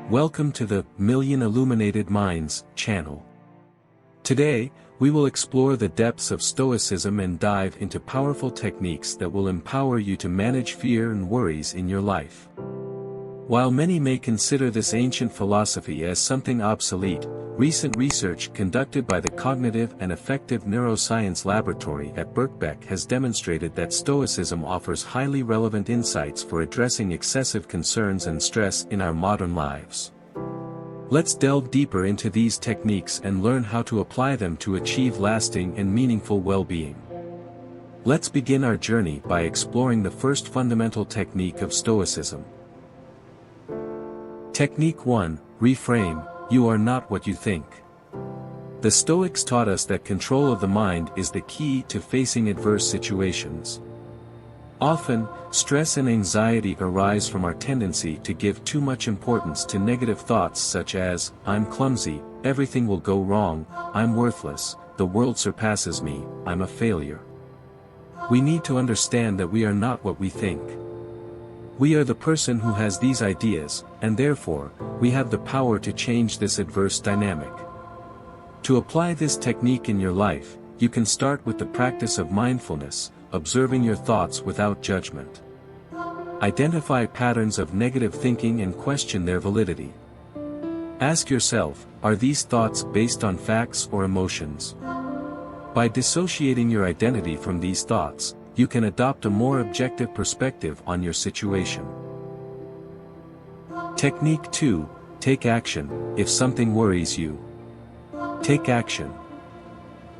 Welcome to the Million Illuminated Minds channel. Today, we will explore the depths of Stoicism and dive into powerful techniques that will empower you to manage fear and worries in your life. While many may consider this ancient philosophy as something obsolete, recent research conducted by the Cognitive and Affective Neuroscience Laboratory at Birkbeck has demonstrated that Stoicism offers highly relevant insights for addressing excessive concerns and stress in our modern lives. Let's delve deeper into these techniques and learn how to apply them to achieve lasting and meaningful well-being. Let's begin our journey by exploring the first fundamental technique of Stoicism. Technique 1, Reframe. You are not what you think. The Stoics taught us that control of the mind is the key to facing adverse situations. Often, stress and anxiety arise from our tendency to give too much importance to negative thoughts such as, I'm clumsy, everything will go wrong, I'm worthless, the world surpasses me, I'm a failure. We need to understand that we are not what we think. We are the person who has these ideas, and therefore, we have the power to change this adverse dynamic. To apply this technique in your life, you can start with the practice of mindfulness, observing your thoughts without judgment. Identify patterns of negative thinking and question their validity. Ask yourself, are these thoughts based on facts or emotions? By dissociating your identity from these thoughts, you can adopt a more objective perspective on your situation. Technique 2, Take action. If something worries you, take action.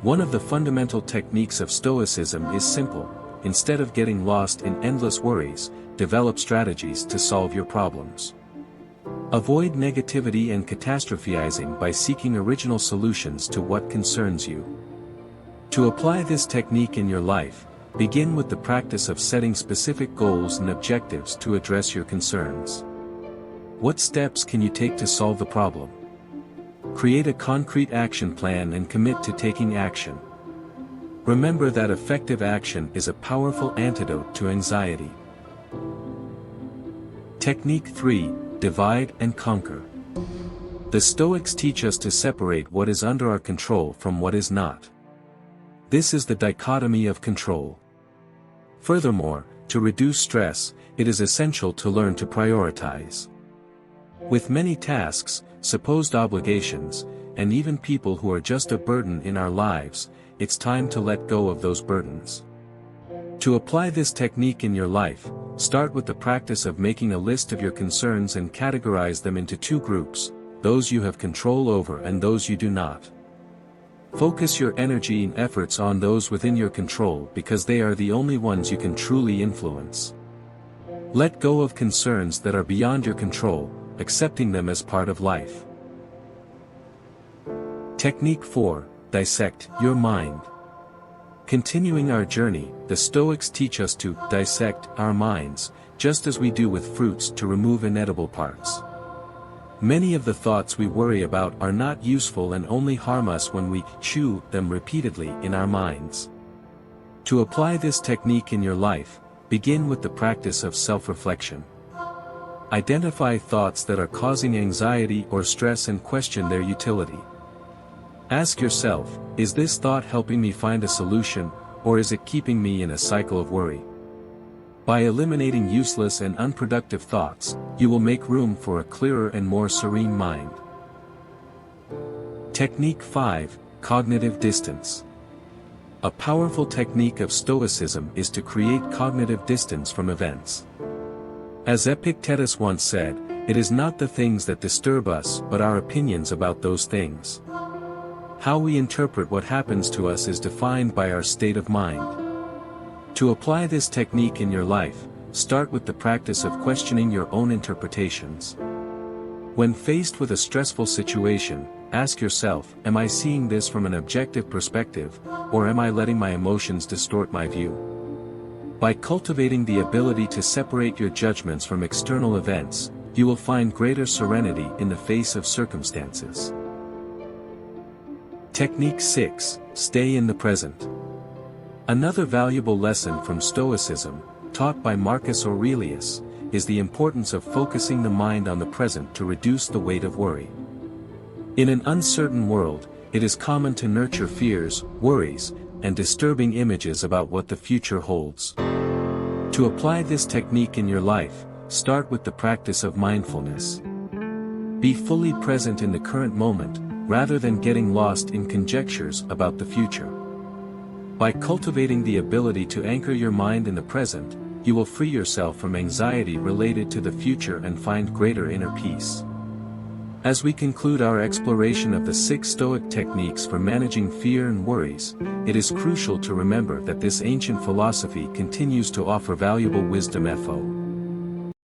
One of the fundamental techniques of Stoicism is simple. Instead of getting lost in endless worries, develop strategies to solve your problems. Avoid negativity and catastrophizing by seeking original solutions to what concerns you. To apply this technique in your life, begin with the practice of setting specific goals and objectives to address your concerns. What steps can you take to solve the problem? Create a concrete action plan and commit to taking action. Remember that effective action is a powerful antidote to anxiety. Technique 3, Divide and Conquer. The Stoics teach us to separate what is under our control from what is not. This is the dichotomy of control. Furthermore, to reduce stress, it is essential to learn to prioritize. With many tasks, supposed obligations, and even people who are just a burden in our lives, it's time to let go of those burdens. To apply this technique in your life, start with the practice of making a list of your concerns and categorize them into two groups, those you have control over and those you do not. Focus your energy and efforts on those within your control because they are the only ones you can truly influence. Let go of concerns that are beyond your control, accepting them as part of life. Technique 4, Dissect your mind. Continuing our journey, the Stoics teach us to dissect our minds, just as we do with fruits to remove inedible parts. Many of the thoughts we worry about are not useful and only harm us when we chew them repeatedly in our minds. To apply this technique in your life, begin with the practice of self-reflection. Identify thoughts that are causing anxiety or stress and question their utility. Ask yourself, is this thought helping me find a solution, or is it keeping me in a cycle of worry? By eliminating useless and unproductive thoughts, you will make room for a clearer and more serene mind. Technique 5, Cognitive Distance. A powerful technique of Stoicism is to create cognitive distance from events. As Epictetus once said, it is not the things that disturb us but our opinions about those things. How we interpret what happens to us is defined by our state of mind. To apply this technique in your life, start with the practice of questioning your own interpretations. When faced with a stressful situation, ask yourself, am I seeing this from an objective perspective, or am I letting my emotions distort my view? By cultivating the ability to separate your judgments from external events, you will find greater serenity in the face of circumstances. Technique 6, Stay in the present. Another valuable lesson from Stoicism, taught by Marcus Aurelius, is the importance of focusing the mind on the present to reduce the weight of worry. In an uncertain world, it is common to nurture fears, worries, and disturbing images about what the future holds. To apply this technique in your life, start with the practice of mindfulness. Be fully present in the current moment, rather than getting lost in conjectures about the future. By cultivating the ability to anchor your mind in the present, you will free yourself from anxiety related to the future and find greater inner peace. As we conclude our exploration of the 6 Stoic techniques for managing fear and worries, it is crucial to remember that this ancient philosophy continues to offer valuable wisdom.